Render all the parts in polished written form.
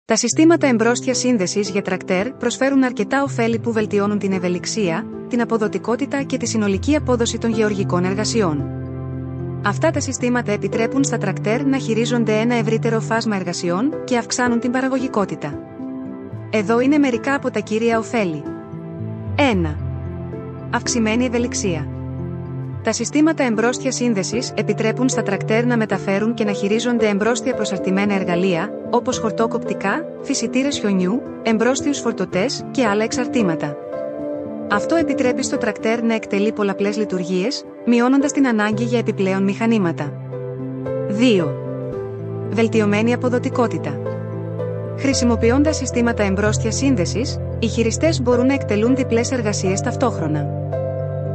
Τα συστήματα εμπρόστια σύνδεσης για τρακτέρ προσφέρουν αρκετά ωφέλη που βελτιώνουν την ευελιξία, την αποδοτικότητα και τη συνολική απόδοση των γεωργικών εργασιών. Αυτά τα συστήματα επιτρέπουν στα τρακτέρ να χειρίζονται ένα ευρύτερο φάσμα εργασιών και αυξάνουν την παραγωγικότητα. Εδώ είναι μερικά από τα κύρια ωφέλη. 1. Αυξημένη ευελιξία. Τα συστήματα εμπρόστια σύνδεσης επιτρέπουν στα τρακτέρ να μεταφέρουν και να χειρίζονται εμπρόστια προσαρτημένα εργαλεία, όπως χορτόκοπτικά, φυσιτήρες χιονιού, εμπρόστιους φορτωτές και άλλα εξαρτήματα. Αυτό επιτρέπει στο τρακτέρ να εκτελεί πολλαπλές λειτουργίες, μειώνοντας την ανάγκη για επιπλέον μηχανήματα. 2. Βελτιωμένη αποδοτικότητα. Χρησιμοποιώντας συστήματα εμπρόστια σύνδεσης, οι χειριστές μπορούν να εκτελούν διπλές εργασίες ταυτόχρονα.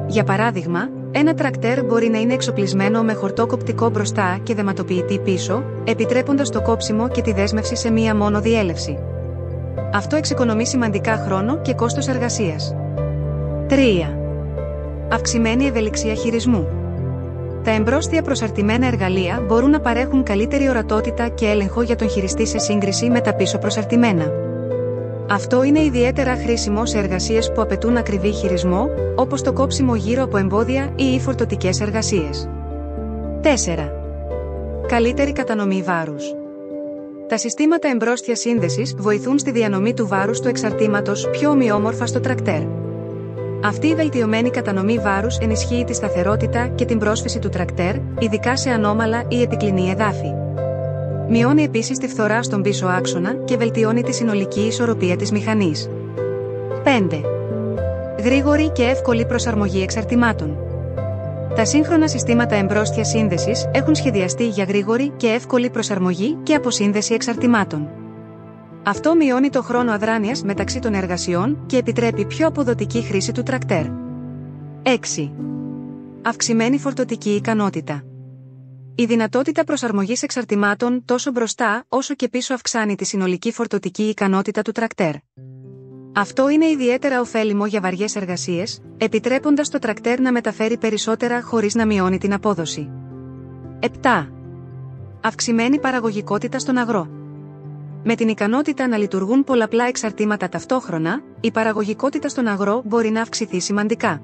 Για παράδειγμα, ένα τρακτέρ μπορεί να είναι εξοπλισμένο με χορτόκοπτικό μπροστά και δαιματοποιητή πίσω, επιτρέποντας το κόψιμο και τη δέσμευση σε μία μόνο διέλευση. Αυτό εξοικονομεί σημαντικά χρόνο και κόστος εργασίας. 3. Αυξημένη ευελιξία χειρισμού. Τα εμπρόστια προσαρτημένα εργαλεία μπορούν να παρέχουν καλύτερη ορατότητα και έλεγχο για τον χειριστή σε σύγκριση με τα πίσω προσαρτημένα. Αυτό είναι ιδιαίτερα χρήσιμο σε εργασίες που απαιτούν ακριβή χειρισμό, όπως το κόψιμο γύρω από εμπόδια ή φορτωτικές εργασίες. 4. Καλύτερη κατανομή βάρους. Τα συστήματα εμπρόστια σύνδεσης βοηθούν στη διανομή του βάρους του εξαρτήματος πιο ομοιόμορφα στο τρακτέρ. Αυτή η βελτιωμένη κατανομή βάρους ενισχύει τη σταθερότητα και την πρόσφυση του τρακτέρ, ειδικά σε ανώμαλα ή επικλινή εδάφη. Μειώνει επίσης τη φθορά στον πίσω άξονα και βελτιώνει τη συνολική ισορροπία της μηχανής. 5. Γρήγορη και εύκολη προσαρμογή εξαρτημάτων. Τα σύγχρονα συστήματα εμπρόστια σύνδεσης έχουν σχεδιαστεί για γρήγορη και εύκολη προσαρμογή και αποσύνδεση εξαρτημάτων. Αυτό μειώνει το χρόνο αδράνειας μεταξύ των εργασιών και επιτρέπει πιο αποδοτική χρήση του τρακτέρ. 6. Αυξημένη φορτωτική ικανότητα. Η δυνατότητα προσαρμογής εξαρτημάτων τόσο μπροστά όσο και πίσω αυξάνει τη συνολική φορτωτική ικανότητα του τρακτέρ. Αυτό είναι ιδιαίτερα ωφέλιμο για βαριές εργασίες, επιτρέποντας το τρακτέρ να μεταφέρει περισσότερα χωρίς να μειώνει την απόδοση. 7. Αυξημένη παραγωγικότητα στον αγρό. Με την ικανότητα να λειτουργούν πολλαπλά εξαρτήματα ταυτόχρονα, η παραγωγικότητα στον αγρό μπορεί να αυξηθεί σημαντικά.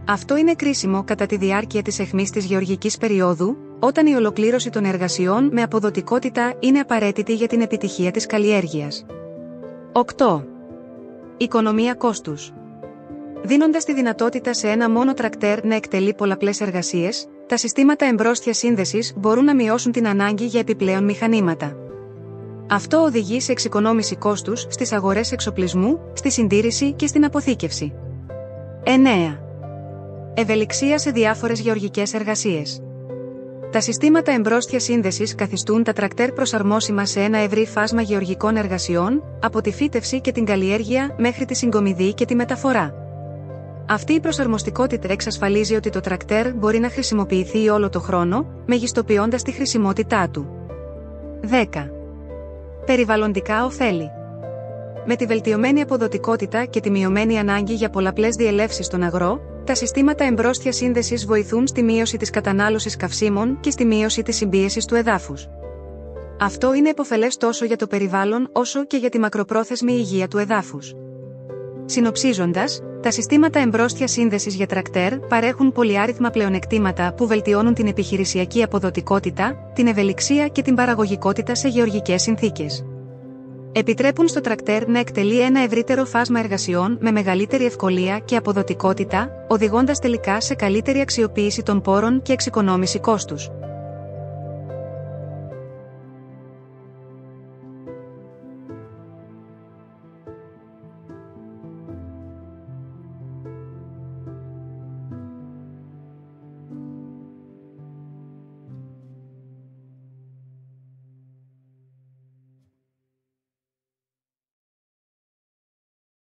Αυτό είναι κρίσιμο κατά τη διάρκεια της αιχμής της γεωργικής περίοδου, όταν η ολοκλήρωση των εργασιών με αποδοτικότητα είναι απαραίτητη για την επιτυχία της καλλιέργειας. 8. Οικονομία κόστους. Δίνοντας τη δυνατότητα σε ένα μόνο τρακτέρ να εκτελεί πολλαπλές εργασίες, τα συστήματα εμπρόστια σύνδεσης μπορούν να μειώσουν την ανάγκη για επιπλέον μηχανήματα. Αυτό οδηγεί σε εξοικονόμηση κόστους στις αγορές εξοπλισμού, στη συντήρηση και στην αποθήκευση. 9. Ευελιξία σε διάφορες γεωργικές εργασίες. Τα συστήματα εμπρόστια σύνδεσης καθιστούν τα τρακτέρ προσαρμόσιμα σε ένα ευρύ φάσμα γεωργικών εργασιών, από τη φύτευση και την καλλιέργεια μέχρι τη συγκομιδή και τη μεταφορά. Αυτή η προσαρμοστικότητα εξασφαλίζει ότι το τρακτέρ μπορεί να χρησιμοποιηθεί όλο το χρόνο, μεγιστοποιώντας τη χρησιμότητά του. 10. Περιβαλλοντικά ωφέλη. Με τη βελτιωμένη αποδοτικότητα και τη μειωμένη ανάγκη για πολλαπλές διελεύσεις στον αγρό, τα συστήματα εμπρόστια σύνδεσης βοηθούν στη μείωση της κατανάλωσης καυσίμων και στη μείωση της συμπίεσης του εδάφους. Αυτό είναι επωφελές τόσο για το περιβάλλον όσο και για τη μακροπρόθεσμη υγεία του εδάφους. Συνοψίζοντας, τα συστήματα εμπρόστια σύνδεσης για τρακτέρ παρέχουν πολυάριθμα πλεονεκτήματα που βελτιώνουν την επιχειρησιακή αποδοτικότητα, την ευελιξία και την παραγωγικότητα σε γεωργικές συνθήκες. Επιτρέπουν στο τρακτέρ να εκτελεί ένα ευρύτερο φάσμα εργασιών με μεγαλύτερη ευκολία και αποδοτικότητα, οδηγώντας τελικά σε καλύτερη αξιοποίηση των πόρων και εξοικονόμηση κόστους.